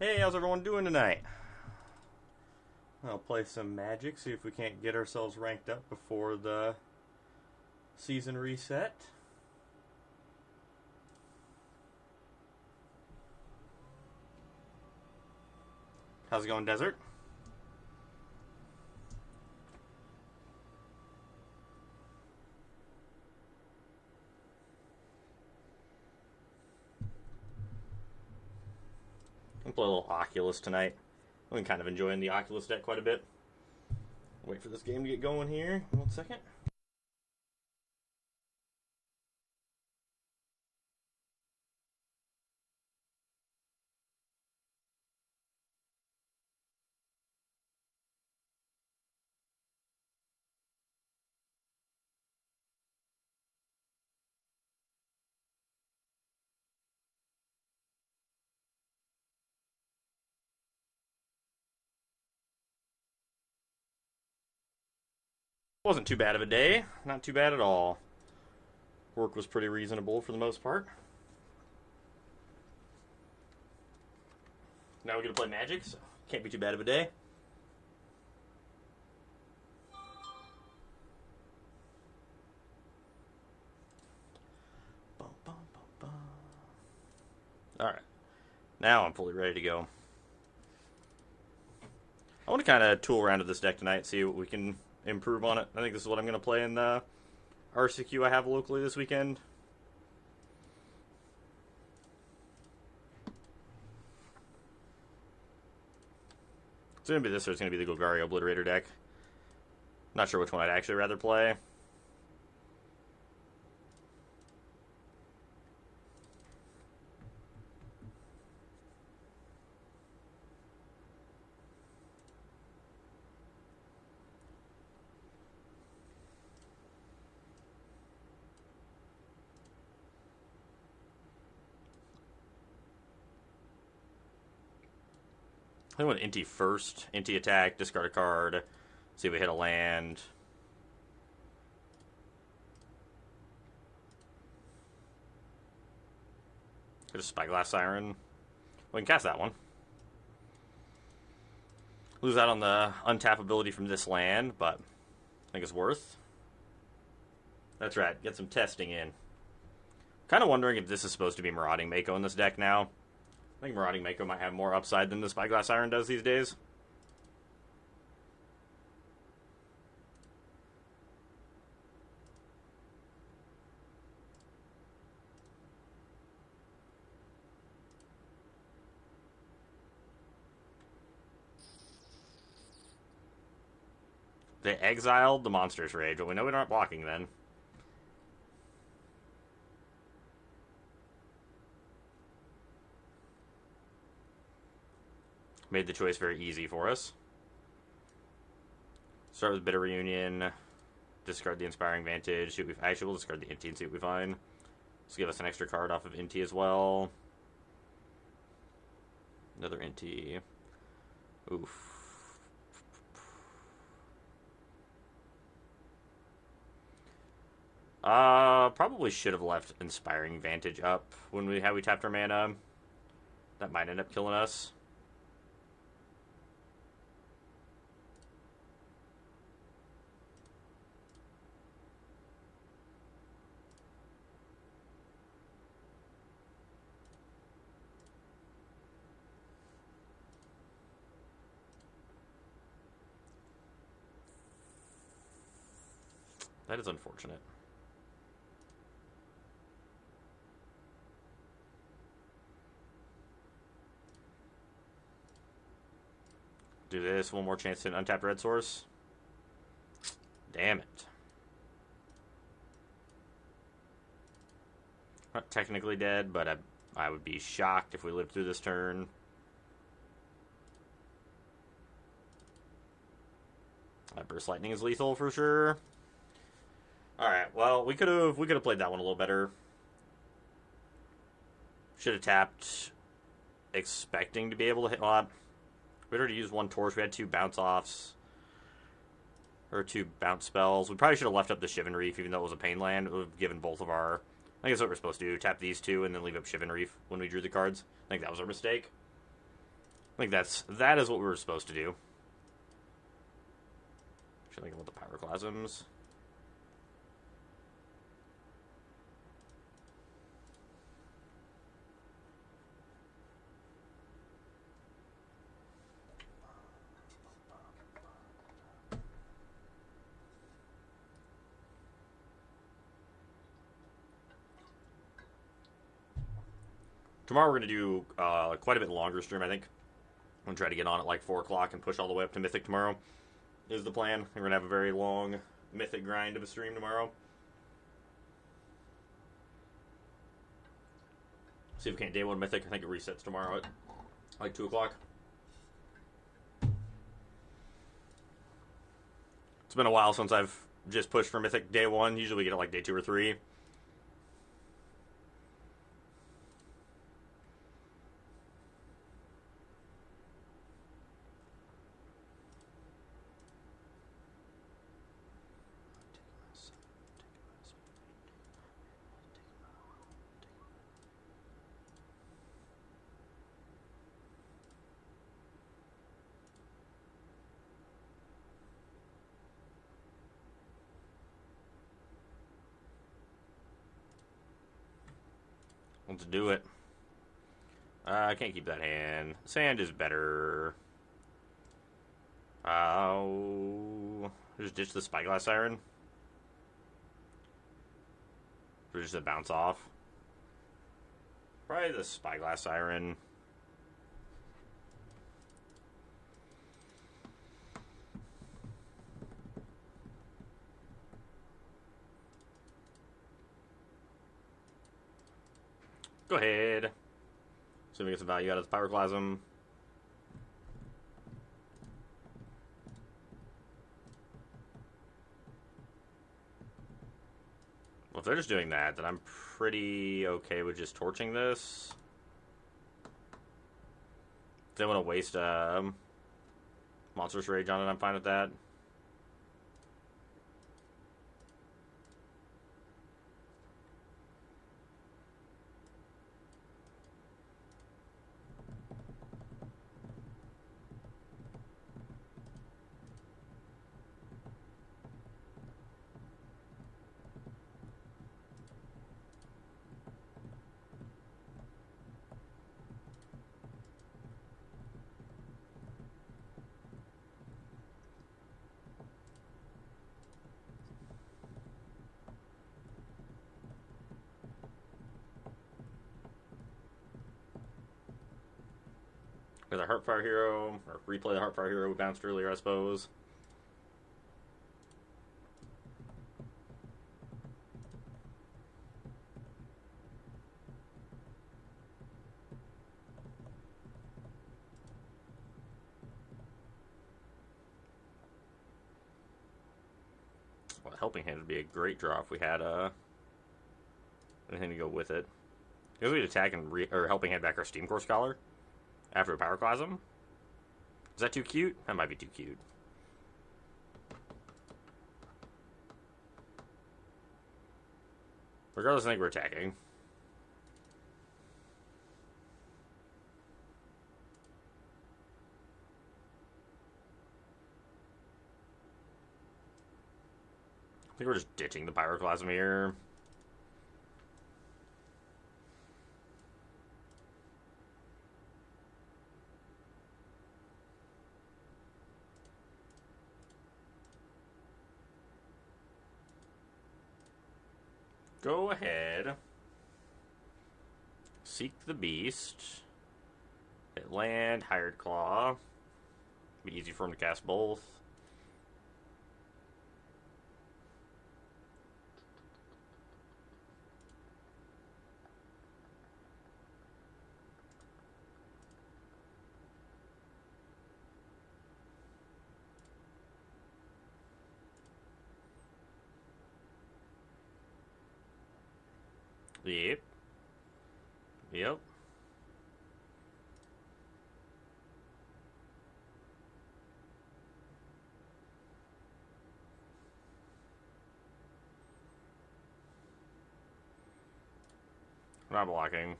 Hey, how's everyone doing tonight? I'll play some Magic, see if we can't get ourselves ranked up before the season reset. How's it going, Desert? I'm playing a little Oculus tonight. I've been kind of enjoying the Oculus deck quite a bit. Wait for this game to get going here. 1 second. Wasn't too bad of a day. Not too bad at all. Work was pretty reasonable for the most part. Now we're going to play Magic, so can't be too bad of a day. Alright. Now I'm fully ready to go. I want to kind of tool around with this deck tonight, see what we can improve on it. I think this is what I'm going to play in the RCQ I have locally this weekend. It's going to be this or it's going to be the Golgari Obliterator deck. Not sure which one I'd actually rather play. I think with Inti first. Inti attack, discard a card, see if we hit a land. Get a Spyglass Siren. We can cast that one. Lose out on the untap ability from this land, but I think it's worth. That's right, get some testing in. Kind of wondering if this is supposed to be Marauding Mako in this deck now. I think Marauding Mako might have more upside than the Spyglass Siren does these days. They exiled the Monster's Rage, but we know we're not blocking then. Made the choice very easy for us. Start with Bitter Reunion. Discard the Inspiring Vantage. Actually, we'll discard the Inti and see what we find. Let's give us an extra card off of Inti as well. Another Inti. Oof. Probably should have left Inspiring Vantage up when we tapped our mana. That might end up killing us. That is unfortunate. Do this. One more chance to an untapped red source. Damn it. Not technically dead, but I would be shocked if we lived through this turn. That Burst Lightning is lethal for sure. Alright, well, we could have played that one a little better. Should have tapped expecting to be able to hit a lot. We'd already used one torch. We had 2 bounce offs. Or 2 bounce spells. We probably should have left up the Shivan Reef, even though it was a pain land. It would have given both of our... I think that's what we're supposed to do. Tap these 2 and then leave up Shivan Reef when we drew the cards. I think that was our mistake. think that is what we were supposed to do. Should I think about the pyroclasms? Tomorrow we're going to do quite a bit longer stream, I think. I'm going to try to get on at like 4 o'clock and push all the way up to Mythic tomorrow, is the plan. We're going to have a very long Mythic grind of a stream tomorrow. See if we can't day 1 Mythic. I think it resets tomorrow at like 2 o'clock. It's been a while since I've just pushed for Mythic day 1. Usually we get it like day 2 or 3. Let's do it. I can't keep that hand. Sand is better. Just ditch the Spyglass Siren. Or just a bounce off. Probably the Spyglass Siren. Go ahead. See if we get some value out of the Pyroclasm. Well, if they're just doing that, then I'm pretty okay with just torching this. If they want to waste Monstrous Rage on it, I'm fine with that. With a Heartfire Hero, or replay the Heartfire Hero we bounced earlier, I suppose. Well, Helping Hand would be a great draw if we had anything to go with it. Because we'd attack and or Helping Hand back our Steam Core Scholar after a Pyroclasm. Is that too cute? That might be too cute. Regardless, I think we're attacking. I think we're just ditching the Pyroclasm here. Go ahead. Seek the Beast. Hit land, Hired Claw. Be easy for him to cast both. Yep. Yep. We're not blocking.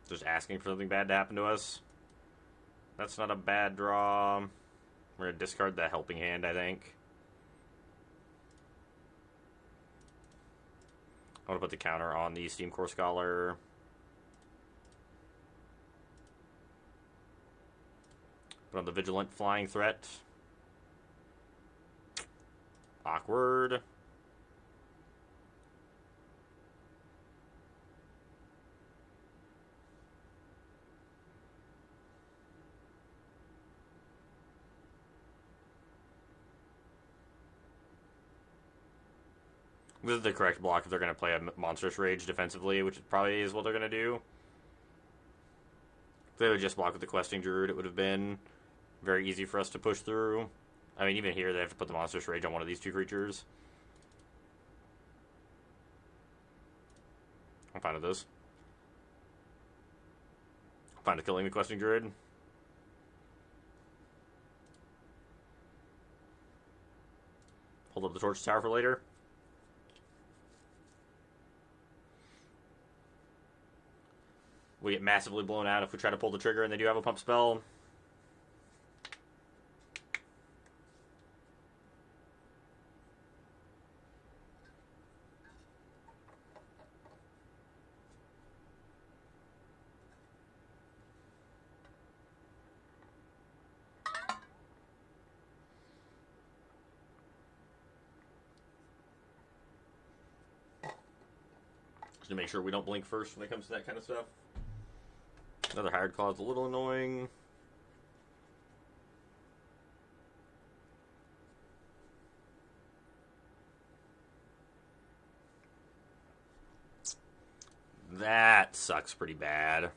Just asking for something bad to happen to us. That's not a bad draw. We're going to discard the helping hand, I think. I want to put the counter on the Steam Core Scholar. Put on the Vigilant Flying Threat. Awkward. This is the correct block if they're going to play a Monstrous Rage defensively, which probably is what they're going to do. If they would just block with the Questing Druid, it would have been very easy for us to push through. I mean, even here, they have to put the Monstrous Rage on one of these two creatures. I'm fine with this. I'm fine with killing the Questing Druid. Hold up the Torch Tower for later. We get massively blown out if we try to pull the trigger and they do have a pump spell. Just to make sure we don't blink first when it comes to that kind of stuff. Another Hired Claw is a little annoying. That sucks pretty bad. I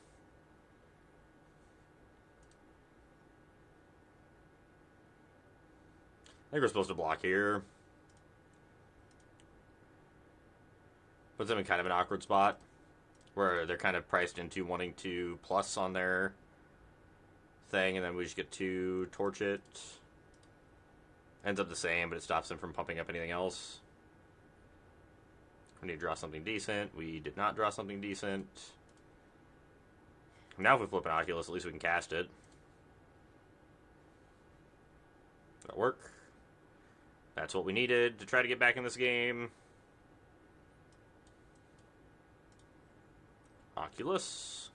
think we're supposed to block here. Puts them in kind of an awkward spot where they're kind of priced into wanting to plus on their thing, and then we just get to torch it. Ends up the same, but it stops them from pumping up anything else. We need to draw something decent. We did not draw something decent. Now if we flip an Oculus, at least we can cast it. That'll work. That's what we needed to try to get back in this game. Oculus.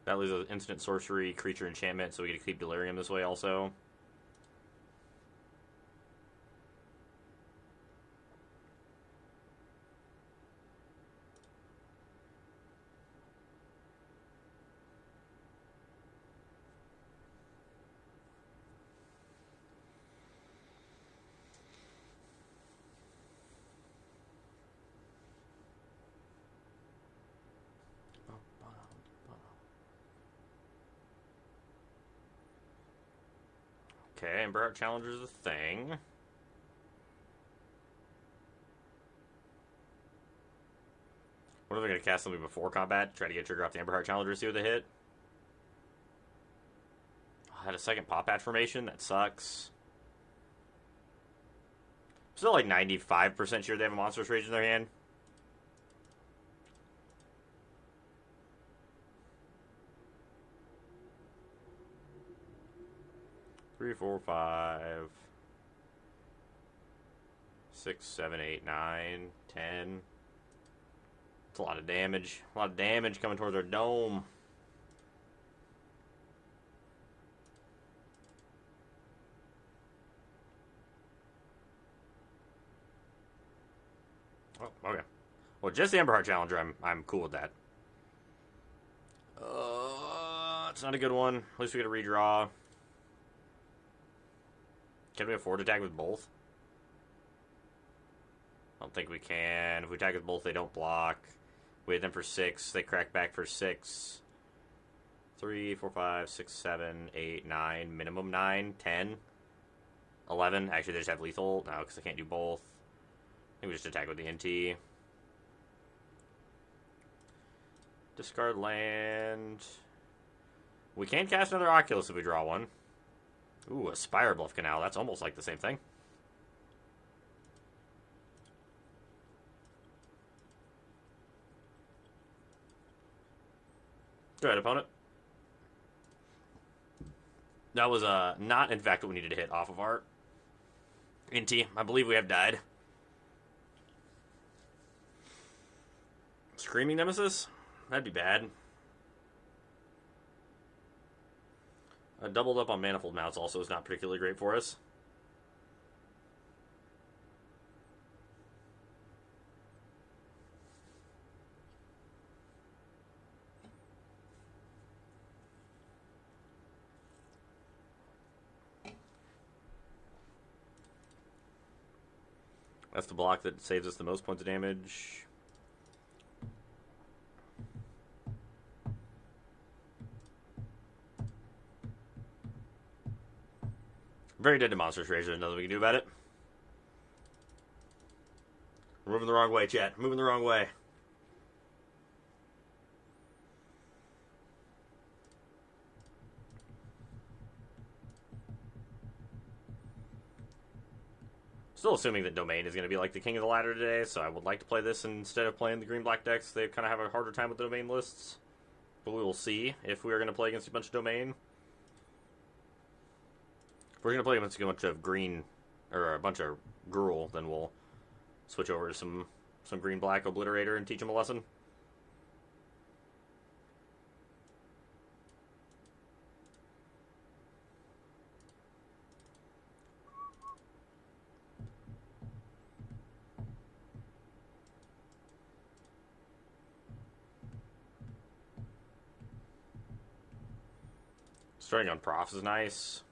That leaves an instant sorcery, creature enchantment, so we get to keep Delirium this way also. Okay, Emberheart Challenger is a thing. What if they're going to cast something before combat? Try to get a trigger off the Emberheart Challenger to see what they hit? I had a second Pop Patch formation? That sucks. Still like 95% sure they have a Monstrous Rage in their hand. Three, 4, 5, 6, 7, 8, 9, 10. It's a lot of damage. A lot of damage coming towards our dome. Oh, okay. Well, just the Emberheart Challenger, I'm cool with that. It's not a good one. At least we get a redraw. Can we afford to tag with both? I don't think we can. If we tag with both, they don't block. We hit them for 6. They crack back for 6. 3, 4, 5, 6, 7, 8, 9. Minimum 9, 10, 11. Actually, they just have lethal. No, because I can't do both. I think we just attack with the NT. Discard land. We can cast another Oculus if we draw one. Ooh, a Spire Bluff Canal. That's almost like the same thing. Go ahead, opponent. That was not, in fact, what we needed to hit off of our Inti. I believe we have died. Screaming Nemesis? That'd be bad. Doubled up on Manifold Mounts also is not particularly great for us. That's the block that saves us the most points of damage. Very dead to Monstrous Rage. There's nothing we can do about it. We're moving the wrong way, chat. Moving the wrong way. Still assuming that Domain is going to be like the king of the ladder today, so I would like to play this instead of playing the green-black decks. They kind of have a harder time with the Domain lists. But we will see if we are going to play against a bunch of Domain. If we're going to play against a bunch of green, or a bunch of Gruul, then we'll switch over to some green-black Obliterator and teach them a lesson. Starting on Profs is nice.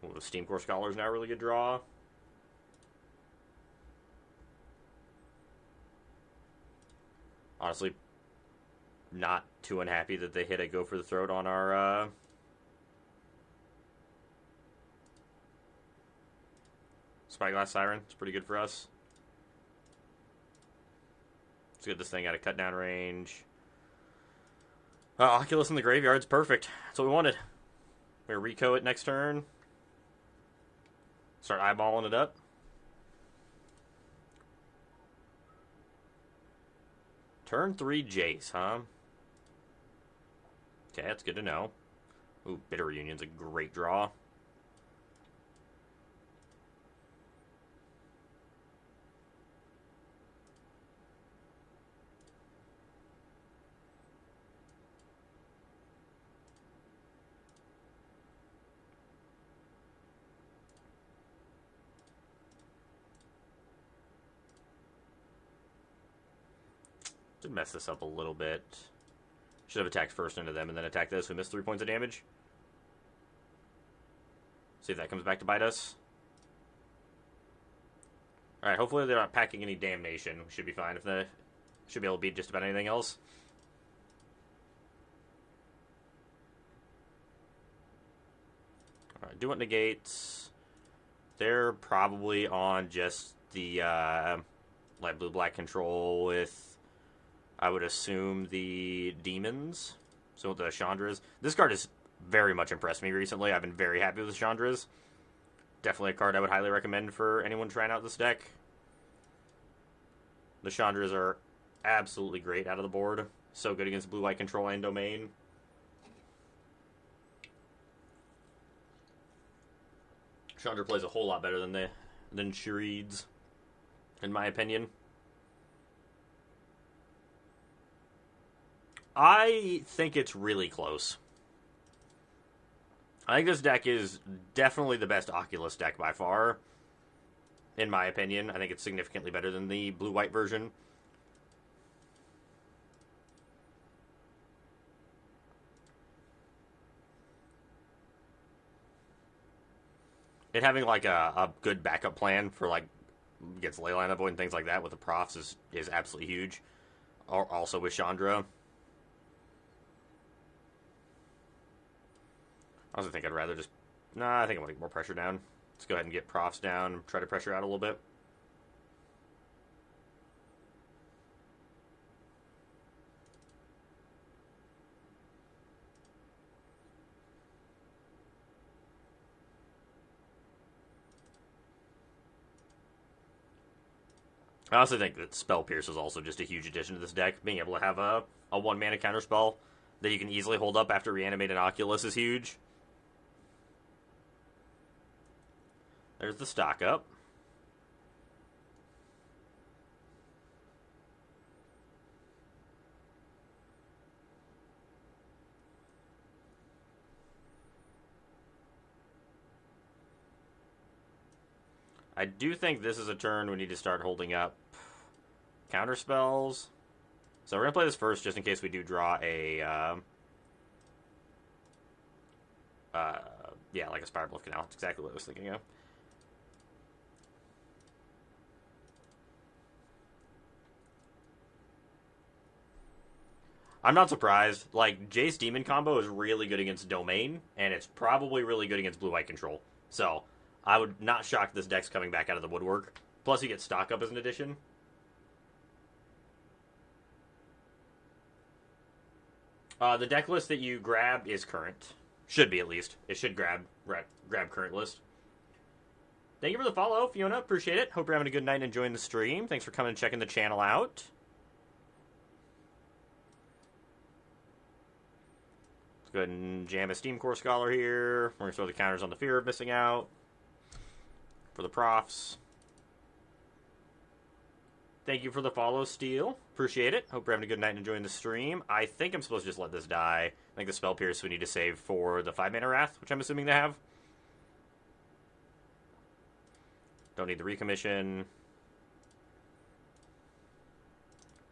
Well, the Steam Core Scholar is now a really good draw. Honestly, not too unhappy that they hit a Go for the Throat on our Spyglass Siren. It's pretty good for us. Let's get this thing out of cut down range. Oculus in the graveyard's perfect. That's what we wanted. We're going to reco it next turn. Start eyeballing it up. Turn 3 Jace, huh? Okay, that's good to know. Ooh, Bitter Reunion's a great draw. To mess this up a little bit. Should have attacked first into them and then attacked this. We missed 3 points of damage. See if that comes back to bite us. Alright, hopefully they're not packing any damnation. We should be fine. If they should be able to beat just about anything else. Alright, do what negates. They're probably on just the light blue-black control with, I would assume, the demons. So with the Chandras. This card has very much impressed me recently. I've been very happy with the Chandras. Definitely a card I would highly recommend for anyone trying out this deck. The Chandras are absolutely great out of the board. So good against blue-white control and Domain. Chandra plays a whole lot better than Shreeds, in my opinion. I think it's really close. I think this deck is definitely the best Oculus deck by far, in my opinion. I think it's significantly better than the blue-white version. It having like a good backup plan for like against Leyline Avoid and things like that with the Profs is absolutely huge. Also with Chandra. I also think I'd rather just... Nah, I think I want to get more pressure down. Let's go ahead and get Profs down. Try to pressure out a little bit. I also think that Spell Pierce is also just a huge addition to this deck. Being able to have a 1-mana counterspell that you can easily hold up after reanimated Oculus is huge. There's the stock up. I do think this is a turn we need to start holding up counter spells. So we're going to play this first just in case we do draw a... yeah, like a Spiral Canal. That's exactly what I was thinking of. I'm not surprised. Like, Jace Demon combo is really good against Domain, and it's probably really good against Blue-White Control. So, I would not shock this deck's coming back out of the woodwork. Plus, you get stock up as an addition. The deck list that you grab is current. Should be, at least. It should grab current list. Thank you for the follow, Fiona. Appreciate it. Hope you're having a good night and enjoying the stream. Thanks for coming and checking the channel out. Let's go ahead and jam a Steam Core Scholar here. We're going to throw the counters on the fear of missing out for the profs. Thank you for the follow, Steel. Appreciate it. Hope you're having a good night and enjoying the stream. I think I'm supposed to just let this die. I think the Spell Pierce we need to save for the 5-mana Wrath, which I'm assuming they have. Don't need the recommission.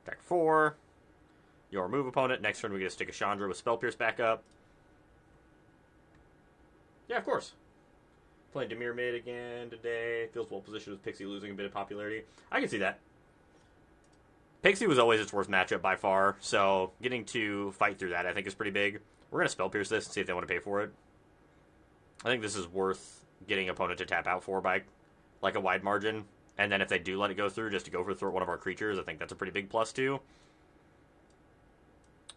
Attack 4. You'll remove opponent. Next turn we get to stick a Chandra with Spell Pierce back up. Yeah, of course. Playing Dimir mid again today. Feels well positioned with Pixie losing a bit of popularity. I can see that. Pixie was always its worst matchup by far, so getting to fight through that I think is pretty big. We're going to Spell Pierce this and see if they want to pay for it. I think this is worth getting opponent to tap out for by like a wide margin. And then if they do let it go through, just to go for one of our creatures, I think that's a pretty big plus too.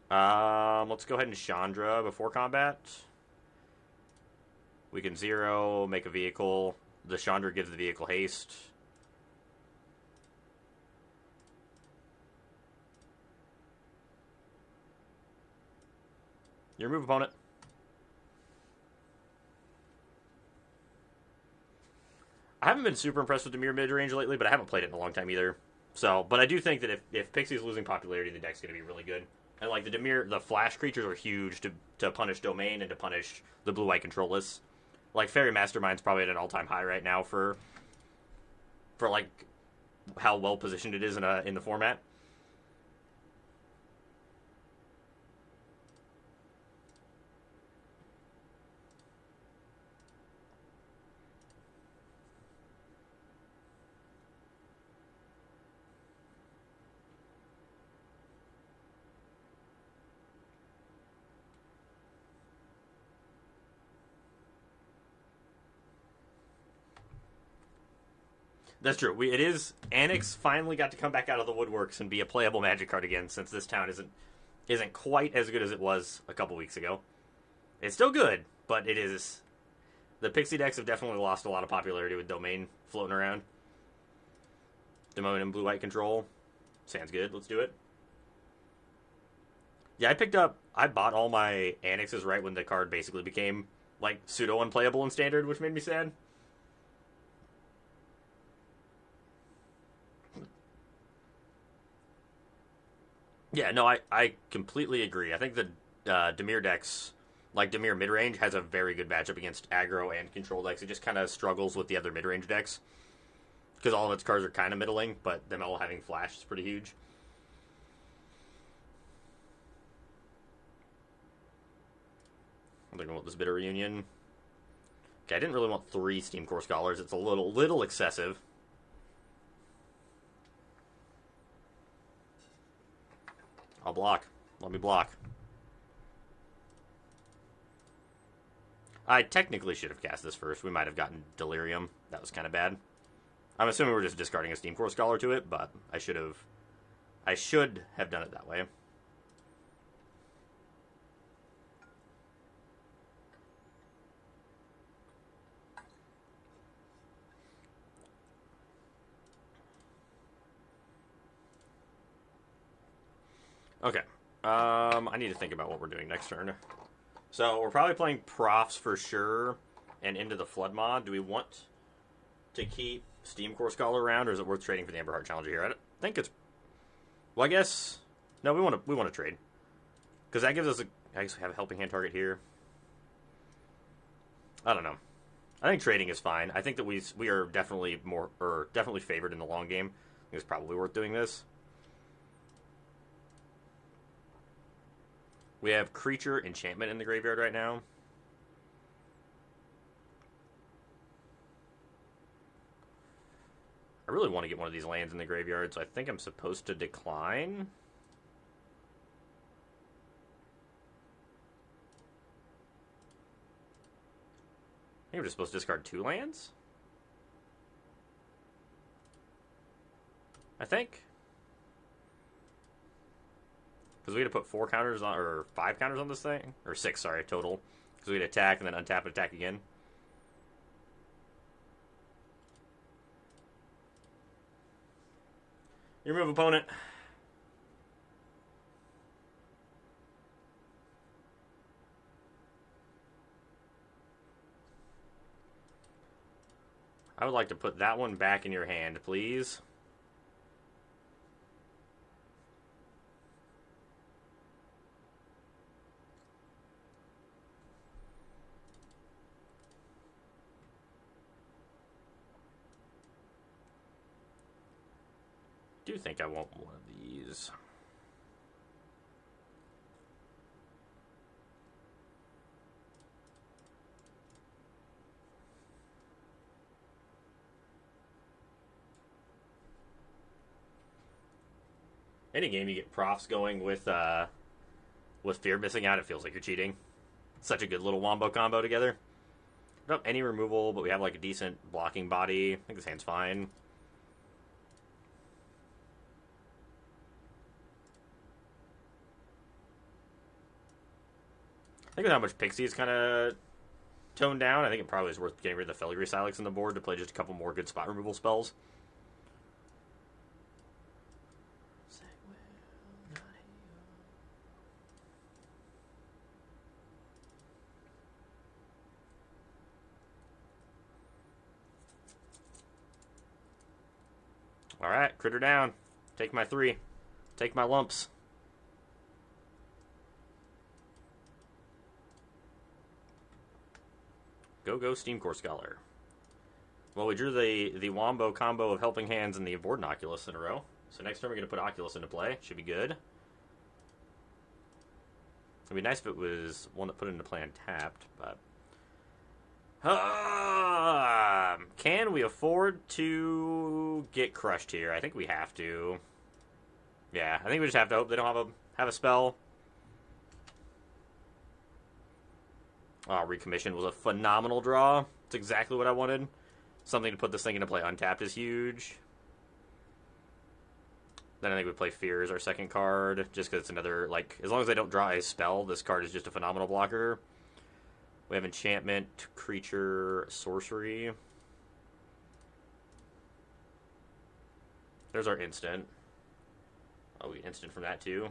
Let's go ahead and Chandra before combat. We can 0, make a vehicle. The Chandra gives the vehicle haste. You remove opponent. I haven't been super impressed with the Dimir mid-range lately, but I haven't played it in a long time either. So, but I do think that if Pixie's losing popularity, the deck's going to be really good. And like the Dimir, the flash creatures are huge to punish Domain and to punish the blue-white control lists. Like Fairy Mastermind's probably at an all-time high right now for like how well positioned it is in the format. That's true. It is. Annex finally got to come back out of the woodworks and be a playable Magic card again, since this town isn't quite as good as it was a couple weeks ago. It's still good, but it is. The Pixie decks have definitely lost a lot of popularity with Domain floating around. Domain and blue-white control. Sounds good. Let's do it. Yeah, I bought all my Annexes right when the card basically became like pseudo unplayable in Standard, which made me sad. Yeah, no, I completely agree. I think the Dimir decks, like Dimir midrange, has a very good matchup against aggro and control decks. It just kind of struggles with the other midrange decks because all of its cards are kind of middling, but them all having flash is pretty huge. I'm thinking about this Bitter Reunion. Okay, I didn't really want 3 Steam Core Scholars. It's a little excessive. I'll block. Let me block. I technically should have cast this first. We might have gotten Delirium. That was kind of bad. I'm assuming we're just discarding a Steam Core Scholar to it, but I should have done it that way. Okay. I need to think about what we're doing next turn. So we're probably playing Profs for sure, and into the Flood mod. Do we want to keep Steam Core Scholar around, or is it worth trading for the Emberheart Challenger here? I think it's. Well, I guess no. We want to trade because that gives us a. I guess we have a helping hand target here. I don't know. I think trading is fine. I think that we are definitely definitely favored in the long game. I think it's probably worth doing this. We have Creature Enchantment in the graveyard right now. I really want to get one of these lands in the graveyard, so I think I'm supposed to decline. I think I'm just supposed to discard 2 lands? I think. Because we had to put 4 counters on, or 5 counters on this thing? Or 6, sorry, total. Because we had to attack and then untap and attack again. You remove opponent. I would like to put that one back in your hand, please. I do think I want one of these. Any game you get profs going with Fear missing out, it feels like you're cheating. Such a good little wombo combo together. Don't have any removal, but we have like a decent blocking body. I think this hand's fine. I think with how much Pixie is kind of toned down, I think it probably is worth getting rid of the Filigree Silex on the board to play just a couple more good spot removal spells. Alright, critter down. Take my 3. Take my lumps. Go Steam Core Scholar. Well, we drew the Wombo combo of Helping Hands and the Abort Oculus in a row. So next turn we're going to put Oculus into play. Should be good. It'd be nice if it was one that put into play untapped, but... can we afford to get crushed here? I think we have to. Yeah, I think we just have to hope they don't have a spell. Oh, Recommission was a phenomenal draw. It's exactly what I wanted. Something to put this thing into play untapped is huge. Then I think we play Fear as our second card, just because it's another, like, as long as they don't draw a spell, this card is just a phenomenal blocker. We have Enchantment, Creature, Sorcery. There's our instant. Oh, we instant from that too.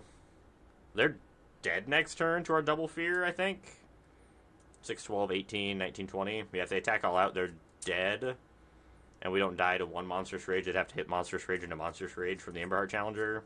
They're dead next turn to our double Fear, I think. 6, 12, 18, 19, 20. Yeah, if they attack all out, they're dead. And we don't die to 1 Monstrous Rage. They'd have to hit Monstrous Rage into Monstrous Rage from the Emberheart Challenger.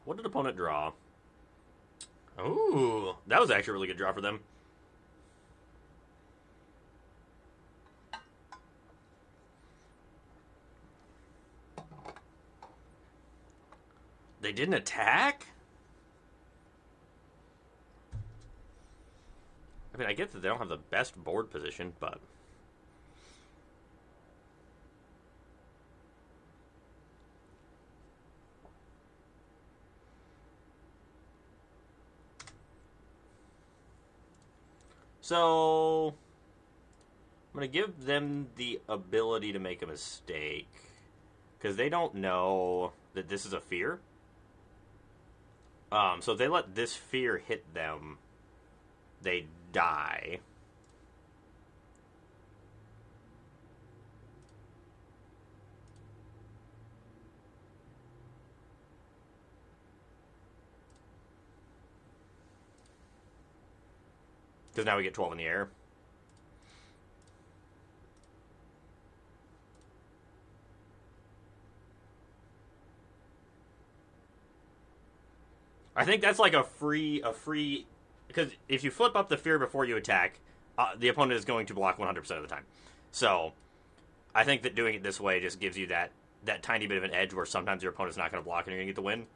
What did opponent draw? Ooh, that was actually a really good draw for them. They didn't attack? I mean, I get that they don't have the best board position, but... So... I'm going to give them the ability to make a mistake. Because they don't know that this is a fear. So if they let this fear hit them, they die. Because now we get 12 in the air. I think that's like a free, because if you flip up the fear before you attack, the opponent is going to block 100% of the time. So, I think that doing it this way just gives you that tiny bit of an edge where sometimes your opponent's not going to block and you're going to get the win.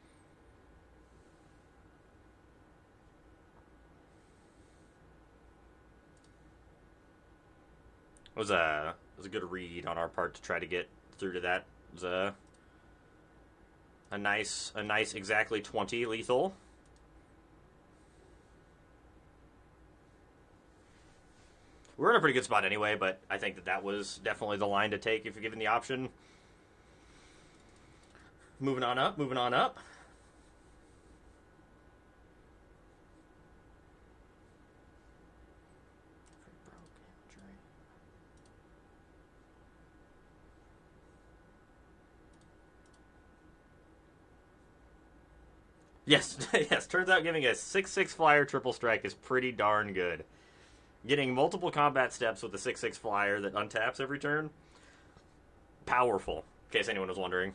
It was a good read on our part to try to get through to that. It was a nice exactly 20 lethal. We're in a pretty good spot anyway, but I think that was definitely the line to take if you're given the option. Moving on up. Yes, yes. Turns out giving a 6/6 flyer triple strike is pretty darn good. Getting multiple combat steps with the 6/6 flyer that untaps every turn, powerful. In case anyone was wondering.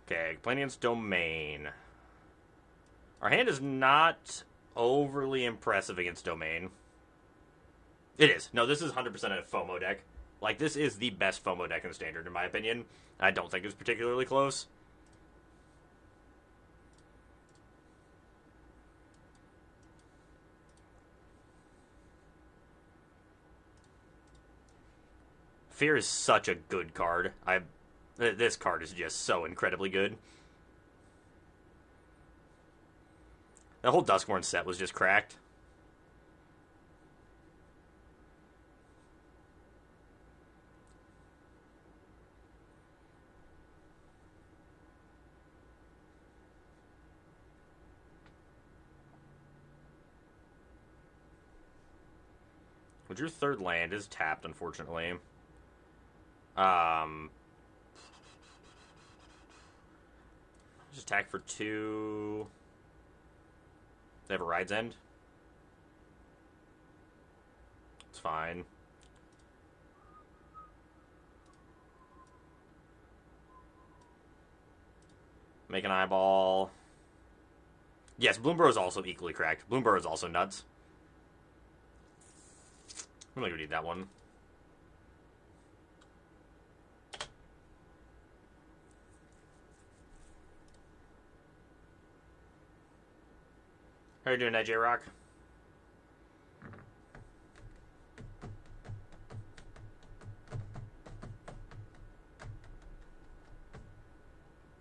Okay, Planian's Domain. Our hand is not overly impressive against Domain. It is. No, this is 100% a FOMO deck. Like, this is the best FOMO deck in the Standard, in my opinion. I don't think it's particularly close. Fear is such a good card. This card is just so incredibly good. The whole Duskborn set was just cracked. But your third land is tapped, unfortunately. Just attack for 2. They have a Ride's End. It's fine. Make an eyeball. Yes, Bloomburrow is also equally cracked. Bloomburrow is also nuts. I'm gonna need that one. How are you doing, J-Rock?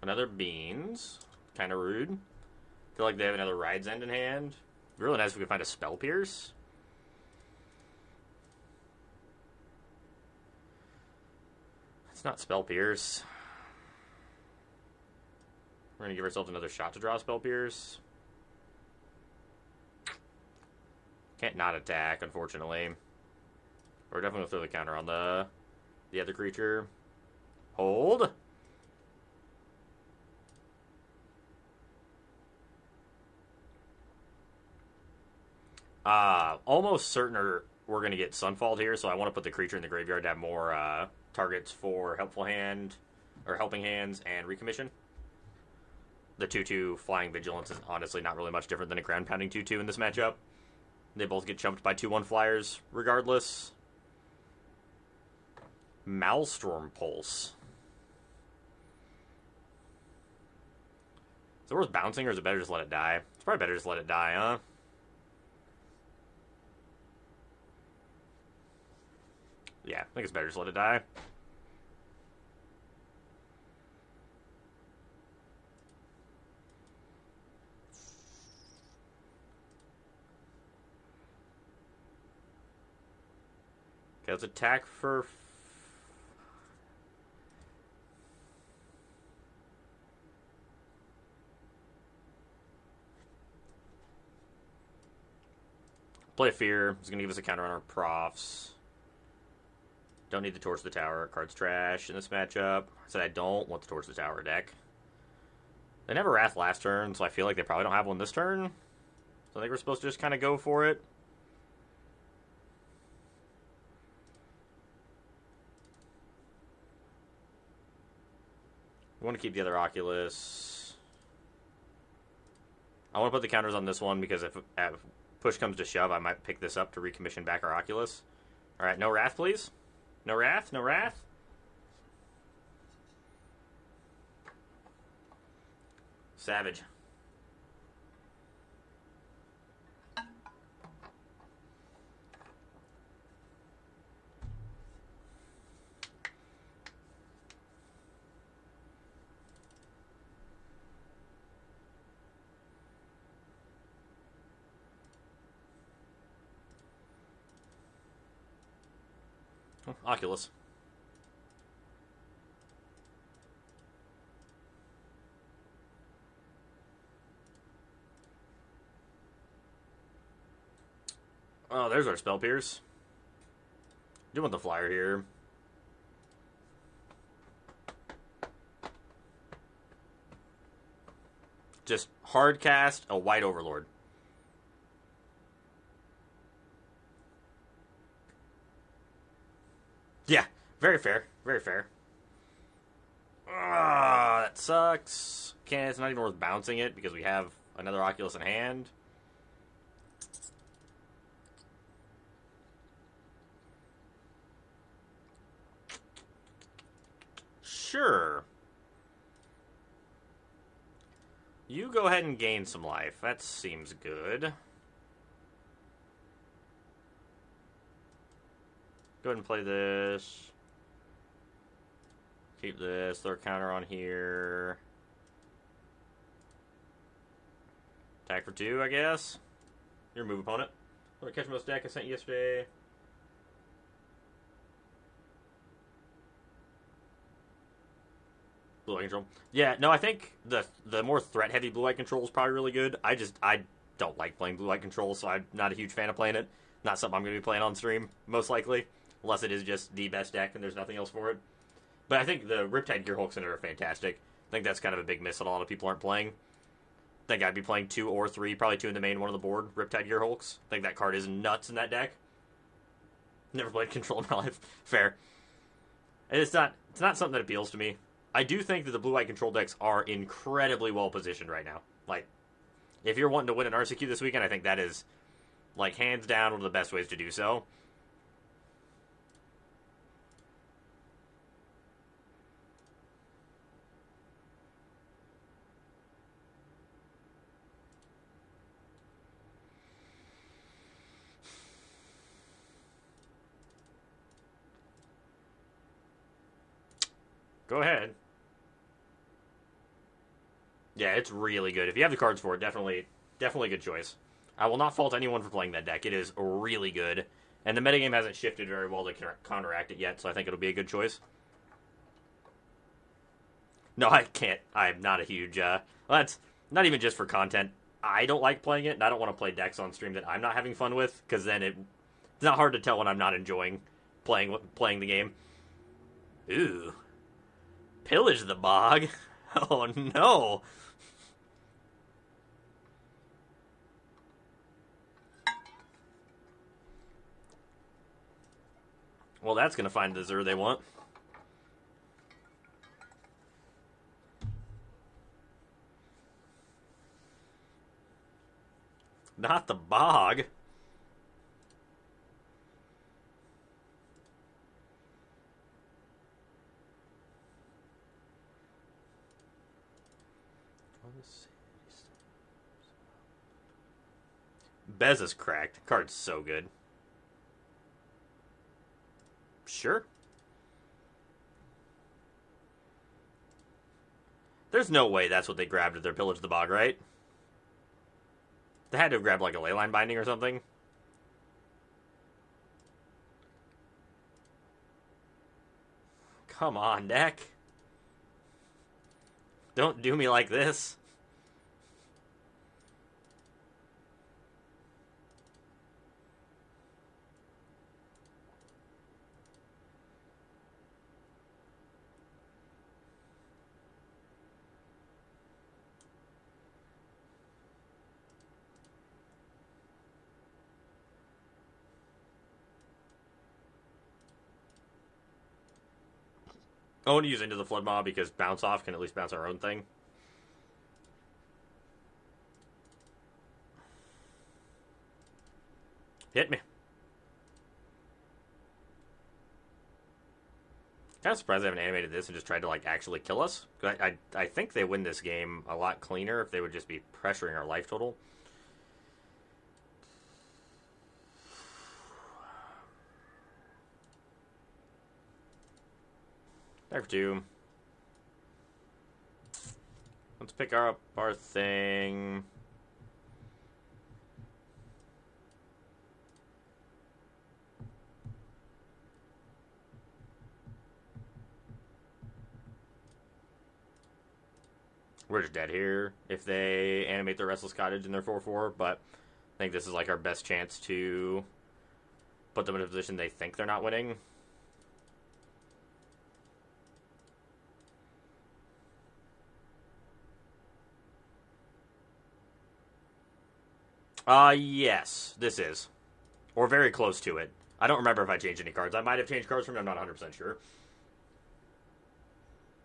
Another Beans. Kind of rude. Feel like they have another Ride's End in hand. Really nice if we could find a Spell Pierce. It's not Spell Pierce. We're going to give ourselves another shot to draw Spell Pierce. Can't not attack, unfortunately. We're definitely going to throw the counter on the other creature. Hold. Almost certain we're going to get Sunfall here, so I want to put the creature in the graveyard to have more targets for Helpful Hand, or Helping Hands, and Recommission. The 2/2 Flying Vigilance is honestly not really much different than a Ground Pounding 2/2 in this matchup. They both get chumped by 2/1 flyers, regardless. Maelstrom Pulse. Is it worth bouncing, or is it better just let it die? It's probably better just let it die, huh? Yeah, I think it's better just let it die. Okay, let's attack for... Play Fear. It's going to give us a counter on our profs. Don't need to Torch the Tower. Card's trash in this matchup. I said I don't want to Torch the Tower deck. They never Wrath last turn, so I feel like they probably don't have one this turn. So I think we're supposed to just kind of go for it. We want to keep the other Oculus. I want to put the counters on this one because if push comes to shove, I might pick this up to recommission back our Oculus. Alright, no Wrath, please. No Wrath, no Wrath. Savage. Oculus. Oh, there's our Spell Pierce. Do want the flyer here. Just hard cast a White Overlord. Yeah, very fair. Very fair. Ah, that sucks. Can't. It's not even worth bouncing it because we have another Oculus in hand. Sure. You go ahead and gain some life. That seems good. Go ahead and play this. Keep this. Throw a counter on here. Attack for 2, I guess. Your move, opponent. Let me catch most deck I sent you yesterday. Blue-white control. Yeah, no, I think the more threat-heavy blue-white control is probably really good. I don't like playing blue-white control, so I'm not a huge fan of playing it. Not something I'm going to be playing on stream, most likely. Unless it is just the best deck and there's nothing else for it. But I think the Riptide Gearhulks in it are fantastic. I think that's kind of a big miss that a lot of people aren't playing. I think I'd be playing 2 or 3, probably 2 in the main, 1 on the board. Riptide Gearhulks. I think that card is nuts in that deck. Never played control in my life. Fair. It's not something that appeals to me. I do think that the blue-white control decks are incredibly well positioned right now. Like, if you're wanting to win an RCQ this weekend, I think that is, like, hands down one of the best ways to do so. Go ahead. Yeah, it's really good. If you have the cards for it, definitely a good choice. I will not fault anyone for playing that deck. It is really good. And the metagame hasn't shifted very well to counteract it yet, so I think it'll be a good choice. No, I can't. I'm not a huge... that's not even just for content. I don't like playing it, and I don't want to play decks on stream that I'm not having fun with, because then it's not hard to tell when I'm not enjoying playing the game. Ooh. Pillage the Bog? Oh, no. Well, that's going to find the Zur they want. Not the Bog. Bez is cracked. Card's so good. Sure. There's no way that's what they grabbed at their Pillage the Bog, right? They had to have grabbed like a Leyline Binding or something. Come on, deck. Don't do me like this. I want to use Into the Flood Mob because Bounce Off can at least bounce our own thing. Hit me. Kind of surprised they haven't animated this and just tried to like actually kill us. I think they win this game a lot cleaner if they would just be pressuring our life total. Back for 2. Let's pick up our thing. We're just dead here if they animate their Restless Cottage in their 4/4, but I think this is like our best chance to put them in a position they think they're not winning. Yes, this is. Or very close to it. I don't remember if I changed any cards. I might have changed cards from it, I'm not 100% sure.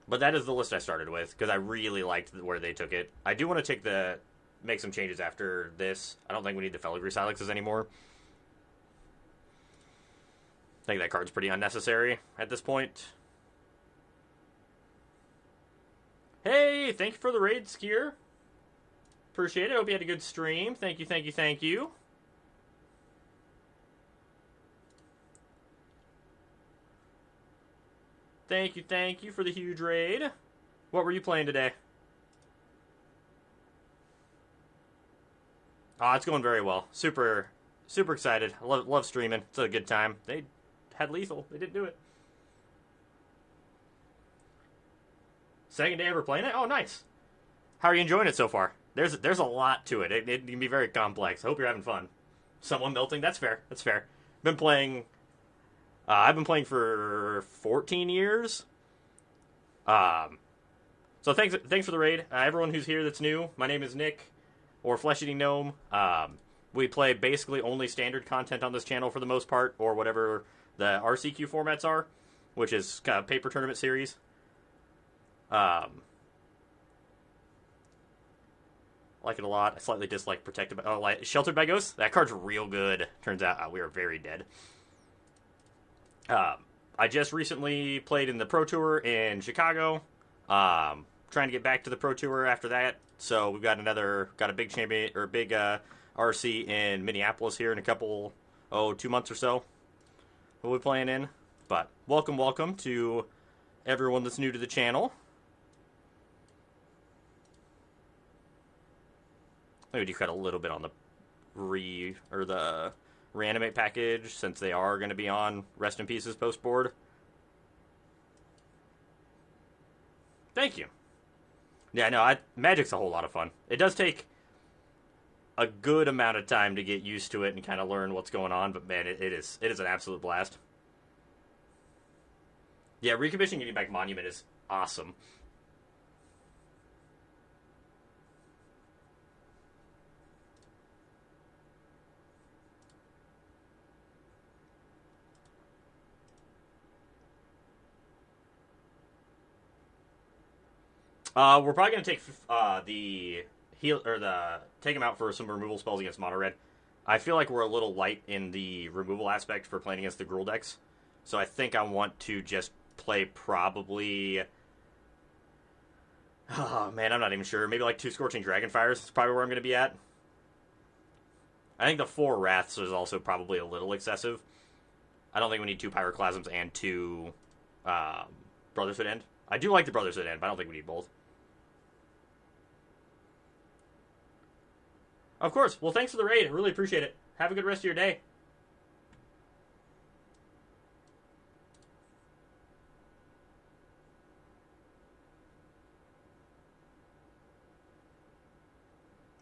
But that is the list I started with, because I really liked where they took it. I do want to make some changes after this. I don't think we need the Filigree Silexes anymore. I think that card's pretty unnecessary at this point. Hey, thank you for the raid, Skier. Appreciate it. Hope you had a good stream. Thank you, thank you, thank you. Thank you for the huge raid. What were you playing today? It's going very well. Super excited. I love streaming. It's a good time. They had lethal. They didn't do it. Second day ever playing it? Oh, nice. How are you enjoying it so far? There's a lot to it. It can be very complex. I hope you're having fun. Someone melting? That's fair. That's fair. Been playing. I've been playing for 14 years. So thanks for the raid. Everyone who's here that's new. My name is Nick, or Flesh Eating Gnome. We play basically only standard content on this channel for the most part, or whatever the RCQ formats are, which is kind of paper tournament series. Like it a lot. I slightly dislike Protected by... Sheltered by Ghosts? That card's real good. Turns out we are very dead. I just recently played in the Pro Tour in Chicago. Trying to get back to the Pro Tour after that. So we've got a big champion, or big RC in Minneapolis here in a couple, 2 months or so. We'll be playing in. But welcome to everyone that's new to the channel. Maybe do cut a little bit on the reanimate package, since they are going to be on Rest in Pieces post board. Thank you. Yeah, no, Magic's a whole lot of fun. It does take a good amount of time to get used to it and kind of learn what's going on, but man, it is an absolute blast. Yeah, recommissioning getting back Monument is awesome. We're probably gonna take take him out for some removal spells against Mono Red. I feel like we're a little light in the removal aspect for playing against the Gruul decks, so I think I want to just play probably Oh, man, I'm not even sure. Maybe like 2 Scorching Dragonfires is probably where I'm going to be at. I think the 4 Wraths is also probably a little excessive. I don't think we need 2 Pyroclasms and 2 Brotherhood End. I do like the Brotherhood End, but I don't think we need both. Of course. Well, thanks for the raid. I really appreciate it. Have a good rest of your day.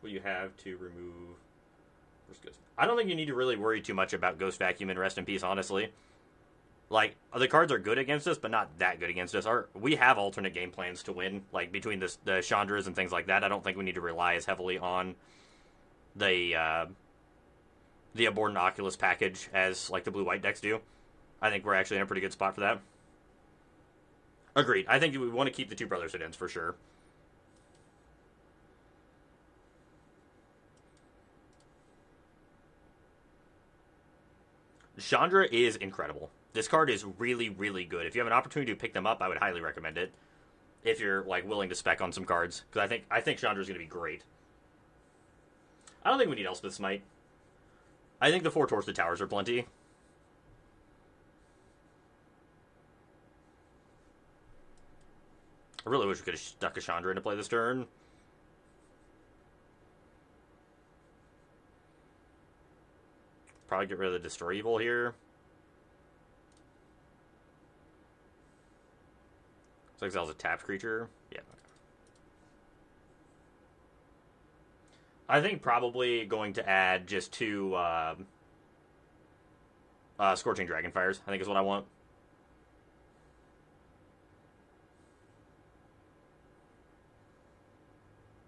Will you have to remove... I don't think you need to really worry too much about Ghost Vacuum and Rest in Peace, honestly. Like, the cards are good against us, but not that good against us. We have alternate game plans to win, like between the Chandras and things like that. I don't think we need to rely as heavily on the Abhorrent Oculus package as like the blue-white decks do. I think we're actually in a pretty good spot for that. Agreed. I think we want to keep the 2 Brotherhood Ends for sure. Chandra is incredible. This card is really, really good. If you have an opportunity to pick them up, I would highly recommend it. If you're like willing to spec on some cards, because I think Chandra is going to be great. I don't think we need Elspeth Smite. I think the 4 Torch to Towers are plenty. I really wish we could have stuck a Chandra into play this turn. Probably get rid of the Destroy Evil here. So exiles a tapped creature. Yeah. I think probably going to add just 2 Scorching Dragonfires, I think is what I want.